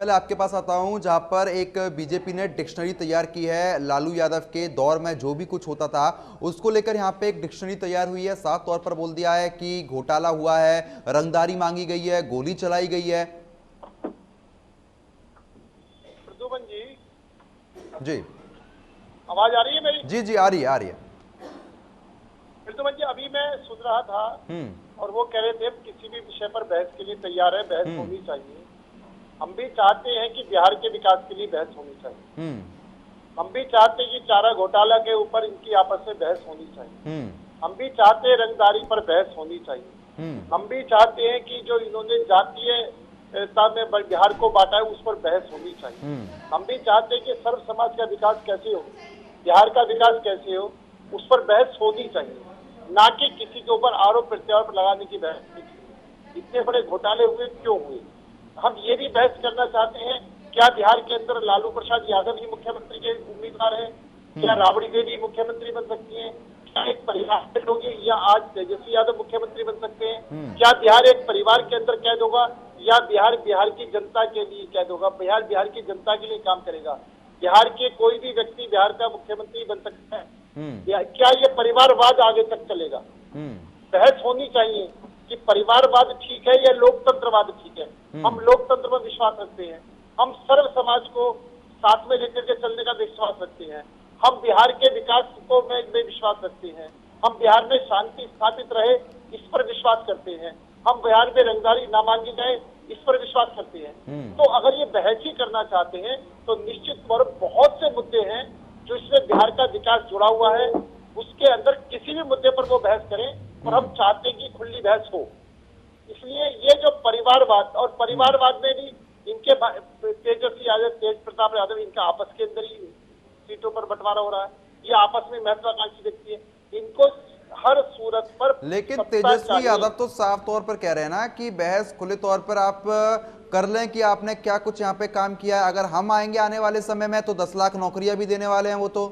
पहले आपके पास आता हूं जहां पर एक बीजेपी ने डिक्शनरी तैयार की है। लालू यादव के दौर में जो भी कुछ होता था उसको लेकर यहां पे एक डिक्शनरी तैयार हुई है। साफ तौर पर बोल दिया है कि घोटाला हुआ है, रंगदारी मांगी गई है, गोली चलाई गई है। प्रदुमन जी, जी आवाज आ रही है मेरी? जी जी, आ रही है, आ रही है। प्रदुमन जी, अभी मैं सुन रहा था हम्म और वो कह रहे थे हम किसी भी विषय पर बहस के लिए तैयार है, बहस हम्म होनी चाहिए। हम भी चाहते हैं कि बिहार के विकास के लिए बहस होनी चाहिए। हम्म हम भी चाहते हैं कि चारा घोटाला के ऊपर इनकी आपस में बहस होनी चाहिए। हम्म हम भी चाहते हैं रंगदारी पर बहस होनी चाहिए। हम्म हम भी चाहते हैं कि जो इन्होंने जातीयता में बिहार को बांटा है उस पर बहस होनी चाहिए। हम्म हम भी चाहते हैं कि सर्व समाज का विकास कैसे हो, बिहार का विकास कैसे हो, उस पर बहस होनी चाहिए, ना कि किसी के ऊपर आरोप प्रत्यारोप लगाने की बहस नहीं चाहिए। इतने बड़े घोटाले हुए क्यों हुए, हम ये भी बहस करना चाहते हैं। क्या बिहार के अंदर लालू प्रसाद यादव ही मुख्यमंत्री के उम्मीदवार है? क्या राबड़ी देवी मुख्यमंत्री बन सकती है? क्या एक परिवार के लोग या आज तेजस्वी यादव मुख्यमंत्री बन सकते हैं? क्या बिहार एक परिवार के अंदर कैद होगा या बिहार बिहार की जनता के लिए कैद होगा? बिहार बिहार की जनता के लिए काम करेगा। बिहार के कोई भी व्यक्ति बिहार का मुख्यमंत्री बन सकता है या क्या ये परिवारवाद आगे तक चलेगा? बहस होनी चाहिए कि परिवारवाद ठीक है या लोकतंत्रवाद ठीक है। हम लोकतंत्र में विश्वास रखते हैं, हम सर्व समाज को साथ में लेकर के चलने का विश्वास रखते हैं, हम बिहार के विकास को में विश्वास रखते हैं, हम बिहार में शांति स्थापित रहे इस पर विश्वास करते हैं, हम बिहार में रंगदारी ना मांगी जाए इस पर विश्वास करते हैं। तो अगर ये बहस ही करना चाहते हैं तो निश्चित तौर पर बहुत से मुद्दे हैं जो इसमें बिहार का विकास जुड़ा हुआ है, उसके अंदर किसी भी मुद्दे पर वो बहस करें और हम चाहते हैं कि खुली बहस हो। इसलिए ये जो परिवारवाद और परिवारवाद में भी इनके तेजस्वी यादव, तेज प्रताप यादव, इनका आपस के अंदर ही सीटों पर बंटवारा हो रहा है। ये आपस में महत्वाकांक्षी व्यक्ति है, इनको हर सूरत पर लेकिन तेजस्वी यादव तो साफ तौर पर कह रहे हैं ना कि बहस खुले तौर पर आप कर लें कि आपने क्या कुछ यहाँ पे काम किया है। अगर हम आएंगे आने वाले समय में तो 10 लाख नौकरियां भी देने वाले हैं वो तो।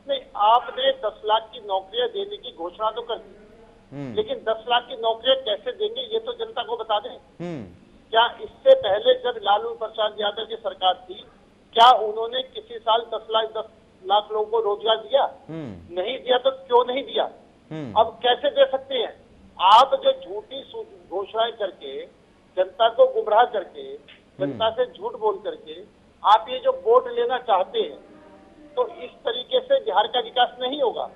नहीं, आपने 10 लाख की नौकरियां देने की घोषणा तो कर दी, लेकिन 10 लाख की नौकरियां कैसे देंगे ये तो जनता को बता दें। क्या इससे पहले जब लालू प्रसाद यादव की सरकार थी, क्या उन्होंने किसी साल 10 लाख लोगों को रोजगार दिया? नहीं दिया। तो क्यों नहीं दिया? अब कैसे दे सकते हैं? आप जो झूठी घोषणाएं करके, जनता को गुमराह करके, जनता से झूठ बोल करके आप ये जो वोट लेना चाहते हैं, तो इस तरीके से बिहार का विकास नहीं होगा।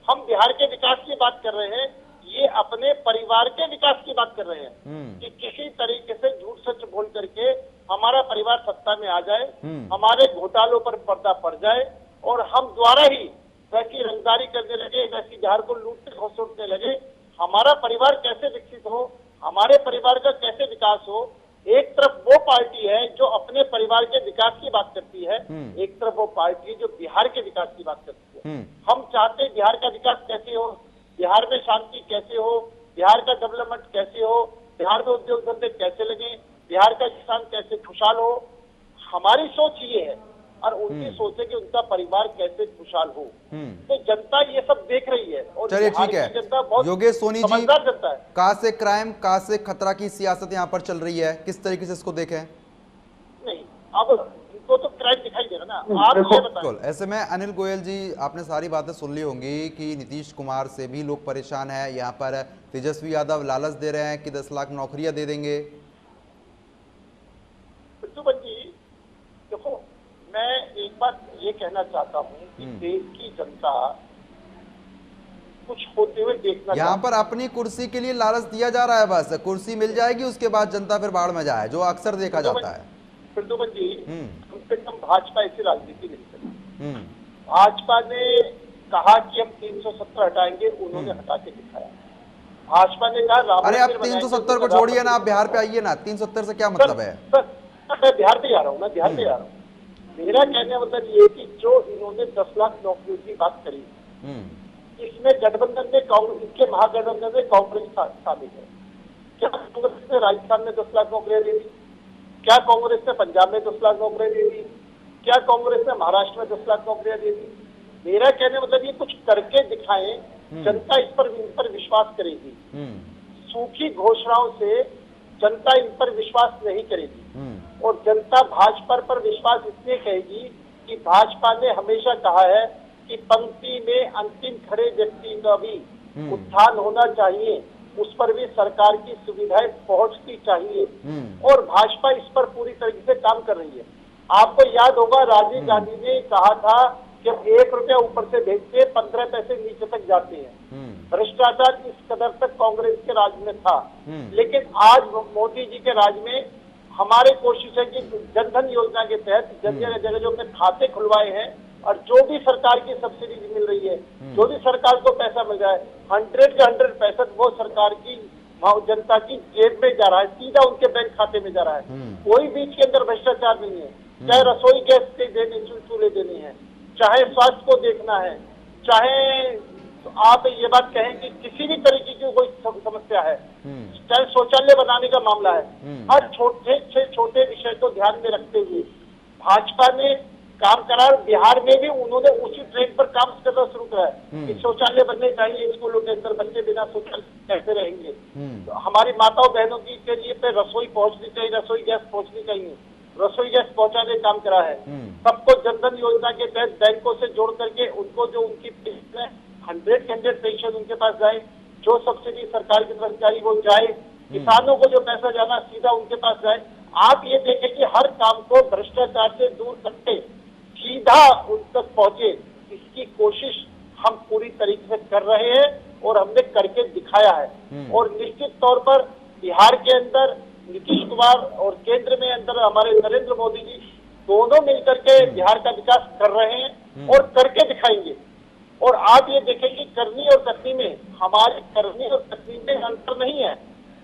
हम बिहार के विकास की बात कर रहे हैं, ये अपने परिवार के विकास की बात कर रहे हैं कि किसी तरीके से झूठ सच बोल करके हमारा परिवार सत्ता में आ जाए, हमारे घोटालों पर पर्दा पड़ जाए और हम द्वारा ही वैसी रंगदारी करने लगे, वैसी बिहार को लूटने घोषणने लगे। हमारा परिवार कैसे विकसित हो, हमारे परिवार का कैसे विकास हो? एक तरफ वो पार्टी है जो अपने परिवार के विकास की बात करती है, एक तरफ वो पार्टी है जो बिहार के विकास की बात करती है। हम चाहते हैं बिहार का विकास कैसे हो, बिहार में शांति कैसे हो, बिहार का डेवलपमेंट कैसे हो, बिहार में उद्योग धंधे कैसे लगे, बिहार का किसान कैसे खुशहाल हो। हमारी सोच ये है और उनकी सोच है कि उनका परिवार कैसे खुशहाल हो। तो जनता ये सब देख रही है और चलिए ठीक है, जनता बहुत योगेश सोनी जी, समझदार जनता है। कहां से क्राइम, कहां से खतरा की सियासत यहां पर चल रही है, किस तरीके से इसको देखें? नहीं, अब इनको तो क्राइम दिखाई दे रहा ना। आप ये बताएं। ऐसे में अनिल गोयल जी, आपने सारी बातें सुन ली होंगी कि नीतीश कुमार से भी लोग परेशान हैं। यहाँ पर तेजस्वी यादव लालच दे रहे हैं कि 10 लाख नौकरियां दे देंगे। जी देखो, मैं एक बात ये कहना चाहता हूँ कि देश की जनता कुछ होते हुए देखना, यहाँ पर अपनी कुर्सी के लिए लालच दिया जा रहा है। बस कुर्सी मिल जाएगी, उसके बाद जनता फिर बाढ़ में जाए, जो अक्सर देखा जाता है। प्रद्युमन जी, कम से कम भाजपा ऐसी राजनीति नहीं करती। भाजपा ने कहा कि हम 370 हटाएंगे, उन्होंने हटा के दिखाया। भाजपा ने कहा अरे आप 370 को छोड़िए ना, आप बिहार पे आइए ना। 370 से क्या मतलब है? मैं बिहार पे आ रहा हूँ, मैं बिहार पे आ रहा हूँ। मेरा कहने का मतलब ये कि जो इन्होंने 10 लाख नौकरियों की बात करी, इसमें गठबंधन में कांग्रेस, इनके महागठबंधन में कांग्रेस शामिल है। क्या कांग्रेस ने राजस्थान में 10 लाख नौकरियां दे दी? क्या कांग्रेस ने पंजाब में 10 लाख नौकरियां दे दी? क्या कांग्रेस ने महाराष्ट्र में 10 लाख नौकरियां दे दी? मेरा कहने मतलब ये कुछ करके दिखाएं, जनता इन पर विश्वास करेगी। सूखी घोषणाओं से जनता इन पर विश्वास नहीं करेगी और जनता भाजपा पर विश्वास इसलिए कहेगी कि भाजपा ने हमेशा कहा है कि पंक्ति में अंतिम खड़े व्यक्ति का भी उत्थान होना चाहिए, उस पर भी सरकार की सुविधाएं पहुंचती चाहिए, और भाजपा इस पर पूरी तरीके से काम कर रही है। आपको याद होगा राजीव गांधी ने कहा था कि 1 रुपया ऊपर से भेजते 15 पैसे नीचे तक जाते हैं। भ्रष्टाचार इस कदर तक कांग्रेस के राज में था, लेकिन आज मोदी जी के राज में हमारे कोशिश है कि जनधन योजना के तहत जगह जगह जो अपने खाते खुलवाए हैं, और जो भी सरकार की सब्सिडी मिल रही है, जो भी सरकार को पैसा मिल रहा है, 100 का 100% वो सरकार की जनता की जेब में जा रहा है, सीधा उनके बैंक खाते में जा रहा है। कोई बीच के अंदर भ्रष्टाचार नहीं है। चाहे रसोई गैस के देने, चूल्हे देने हैं, चाहे स्वास्थ्य को देखना है, चाहे आप ये बात कहें कि किसी भी तरीके की कोई समस्या है, चाहे शौचालय बनाने का मामला है, हर छोटे से छोटे विषय को ध्यान में रखते हुए भाजपा ने काम करा। बिहार में भी उन्होंने उसी ट्रेन पर काम करना शुरू करा है कि शौचालय बनने चाहिए स्कूलों के अंदर, बच्चे बिना शौचालय कैसे रहेंगे। तो हमारी माताओं बहनों की के लिए पे रसोई पहुंचनी चाहिए, रसोई गैस पहुंचनी चाहिए, रसोई गैस पहुंचाने काम करा है। सबको जनधन योजना के तहत बैंकों से जोड़ करके उनको जो उनकी पेंशन है 100% पेंशन उनके पास जाए, जो सब्सिडी सरकार की तरफ जाए वो जाए, किसानों को जो पैसा जाना सीधा उनके पास जाए। आप ये देखें कि हर काम को भ्रष्टाचार से दूर करके सीधा उन तक पहुंचे, इसकी कोशिश हम पूरी तरीके से कर रहे हैं और हमने करके दिखाया है। और निश्चित तौर पर बिहार के अंदर नीतीश कुमार और केंद्र में अंदर हमारे नरेंद्र मोदी जी दोनों मिलकर के बिहार का विकास कर रहे हैं और करके दिखाएंगे। और आप ये देखें कि करनी और कथनी में, हमारी करनी और कथनी में अंतर नहीं है,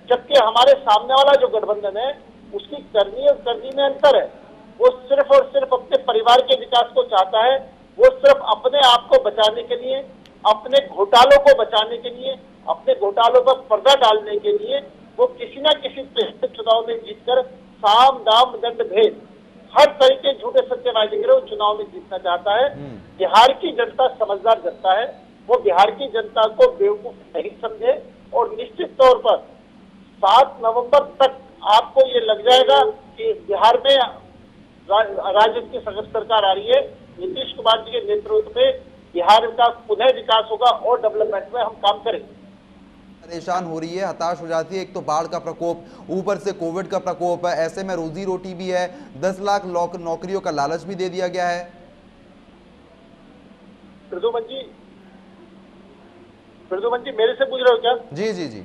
जबकि हमारे सामने वाला जो गठबंधन है उसकी करनी और करनी में अंतर है। वो सिर्फ और सिर्फ अपने परिवार के विकास को चाहता है, वो सिर्फ अपने आप को बचाने के लिए, अपने घोटालों को बचाने के लिए, अपने घोटालों पर पर्दा डालने के लिए वो किसी न किसी चुनाव में जीतकर साम दाम दंड भेद हर तरीके झूठे सत्य वादे करे वो चुनाव में जीतना चाहता है। बिहार की जनता समझदार जनता है, वो बिहार की जनता को बेवकूफ नहीं समझे, और निश्चित तौर पर 7 नवंबर तक आपको ये लग जाएगा कि बिहार में राज्य की सरकार आ रही है, नीतीश कुमार जी के नेतृत्व में बिहार का पुनः विकास होगा और डेवलपमेंट में हम काम करेंगे। परेशान हो रही है, हताश हो जाती है। एक तो बाढ़ का प्रकोप, ऊपर से कोविड का प्रकोप है, ऐसे में रोजी रोटी भी है, 10 लाख नौकरियों का लालच भी दे दिया गया है। प्रद्युमन जी मेरे से पूछ रहे हो क्या? जी जी जी।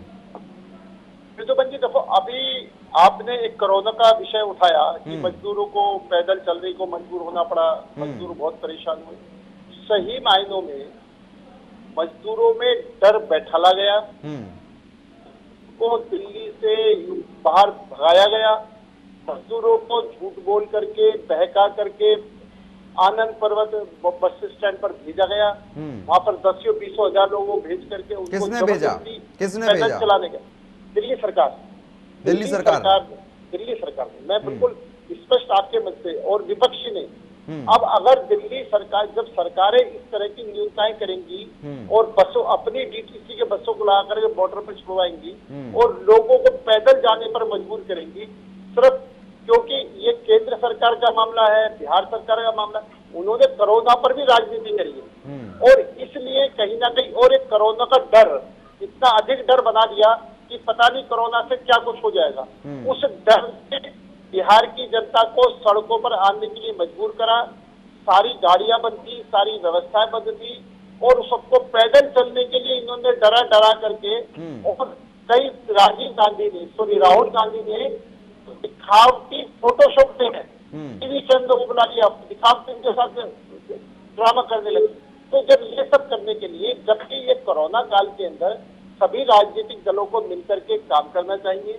प्रद्युमन जी देखो, अभी आपने एक कोरोना का विषय उठाया कि मजदूरों को पैदल चलने को मजबूर होना पड़ा, मजदूर बहुत परेशान हुए। सही मायनों में मजदूरों में डर बैठाला गया, को दिल्ली से बाहर भगाया गया, मजदूरों को झूठ बोल करके बहका करके आनंद पर्वत बस स्टैंड पर भेजा गया। वहां पर 10-20 हजार लोगों को भेज करके उनको किसने भेजा? पैदल चलाने गया? दिल्ली सरकार ने। मैं बिल्कुल स्पष्ट आपके मत से, और विपक्षी ने। अब अगर दिल्ली सरकार, जब सरकारें इस तरह की न्यूनताएं करेंगी और बसों, अपनी डीटीसी के बसों को लाकर के बॉर्डर पर छुड़वाएंगी और लोगों को पैदल जाने पर मजबूर करेंगी, सिर्फ क्योंकि ये केंद्र सरकार का मामला है, बिहार सरकार का मामला, उन्होंने कोरोना पर भी राजनीति करी है। और इसलिए कहीं ना कहीं और एक कोरोना का डर, इतना अधिक डर बना दिया कि पता नहीं कोरोना से क्या कुछ हो जाएगा। उस डर से बिहार की जनता को सड़कों पर आने के लिए मजबूर करा, सारी गाड़ियां बंद थी, सारी व्यवस्थाएं बंद थी, और सबको पैदल चलने के लिए इन्होंने डरा करके, और कई राहुल गांधी ने दिखावटी फोटोशॉप में टीवी चैनलों को बुला लिया, दिखावटी के साथ ड्रामा करने लगे। तो जब ये सब करने के लिए, जबकि ये कोरोना काल के अंदर सभी राजनीतिक दलों को मिलकर के काम करना चाहिए,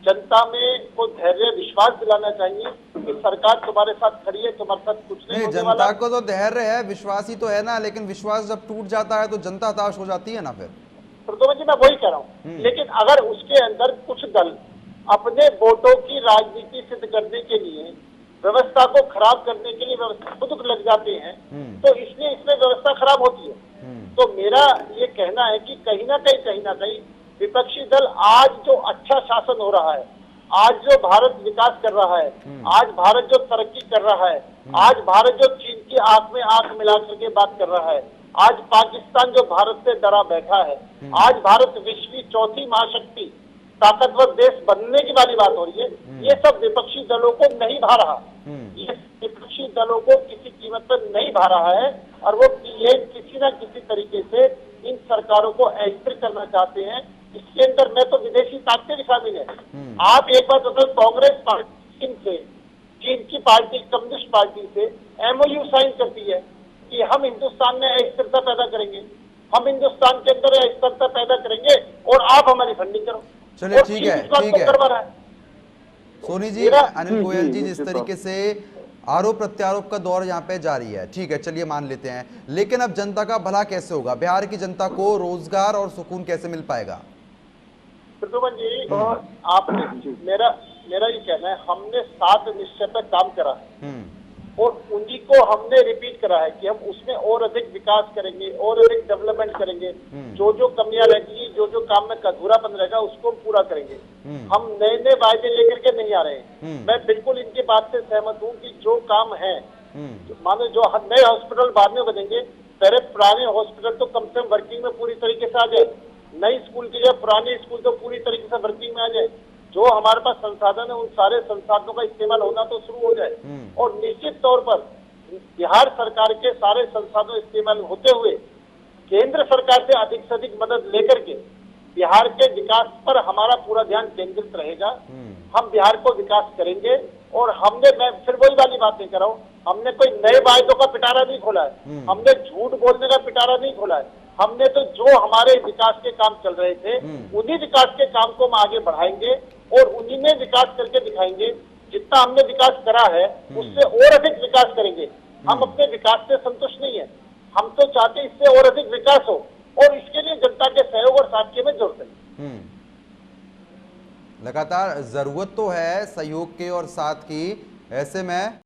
जनता में को धैर्य विश्वास दिलाना चाहिए कि सरकार तुम्हारे साथ खड़ी है, तुम्हारे साथ कुछ नहीं होने वाला। जनता को तो धैर्य है, विश्वास ही तो है ना, लेकिन विश्वास जब टूट जाता है तो जनता हताश हो जाती है ना। फिर प्रद्युमन जी मैं वही कह रहा हूँ, लेकिन अगर उसके अंदर कुछ दल अपने वोटों की राजनीति सिद्ध करने के लिए, व्यवस्था को खराब करने के लिए व्यवस्था खुद लग जाते हैं, तो इसलिए इसमें व्यवस्था खराब होती है। तो मेरा ये कहना है कि कहीं ना कहीं विपक्षी दल आज जो अच्छा शासन हो रहा है, आज जो भारत विकास कर रहा है, आज भारत जो तरक्की कर रहा है, आज भारत जो चीन की आंख में आंख मिला करके बात कर रहा है, आज पाकिस्तान जो भारत से डरा बैठा है, आज भारत विश्व की चौथी महाशक्ति ताकतवर देश बनने की वाली बात हो रही है, ये सब विपक्षी दलों को नहीं भा रहा। ये विपक्षी दलों को किसी कीमत पर नहीं भा रहा है और वो ये किसी न किसी तरीके से इन सरकारों को अस्थिर करना चाहते हैं। इसके अंदर में तो विदेशी ताकतें भी शामिल है। आप एक बात बताओ, कांग्रेस पार्टी से, चीन की पार्टी, कम्युनिस्ट पार्टी से MOU साइन करती है कि हम हिंदुस्तान में अस्थिरता पैदा करेंगे, हम हिंदुस्तान के अंदर अस्थिरता पैदा करेंगे और आप हमारी फंडिंग करो। चलिए ठीक है, ठीक है सोनी जी, अनिल गोयल जी, जिस तरीके से आरोप प्रत्यारोप का दौर यहाँ पे जारी है, ठीक है, चलिए मान लेते हैं, लेकिन अब जनता का भला कैसे होगा? बिहार की जनता को रोजगार और सुकून कैसे मिल पाएगा? प्रद्युमन जी, आपने मेरा ये कहना है, हमने 7 निश्चय पर काम करा है और उन्हीं को हमने रिपीट करा है कि हम उसमें और अधिक विकास करेंगे और अधिक डेवलपमेंट करेंगे। जो जो कमियां रहेंगी, जो जो काम में अधूरापन रहेगा, उसको हम पूरा करेंगे। हम नए नए वायदे लेकर के नहीं आ रहे हैं। मैं बिल्कुल इनकी बात से सहमत हूँ कि जो काम है, मानो जो नए हॉस्पिटल बाद में बनेंगे, पहले पुराने हॉस्पिटल तो कम से कम वर्किंग में पूरी तरीके से आ जाए, नई स्कूल की जगह पुराने स्कूल तो पूरी तरीके से वर्किंग में आ जाए, जो हमारे पास संसाधन है उन सारे संसाधनों का इस्तेमाल होना तो शुरू हो जाए और निश्चित तौर पर बिहार सरकार के सारे संसाधन इस्तेमाल होते हुए केंद्र सरकार से अधिक मदद लेकर के बिहार के विकास पर हमारा पूरा ध्यान केंद्रित रहेगा। हम बिहार को विकास करेंगे और मैं फिर वही वाली बात नहीं कर रहा हूँ, हमने कोई नए वायदों का पिटारा नहीं खोला है, हमने झूठ बोलने का पिटारा नहीं खोला है, हमने तो जो हमारे विकास के काम चल रहे थे उन्हीं विकास के काम को हम आगे बढ़ाएंगे और उन्हीं में विकास करके दिखाएंगे। जितना हमने विकास करा है उससे और अधिक विकास करेंगे। हम अपने विकास से संतुष्ट नहीं है, हम तो चाहते इससे और अधिक विकास हो और इसके लिए जनता के सहयोग और साथ की हमें जरूरत है। लगातार जरूरत तो है सहयोग के और साथ की, ऐसे में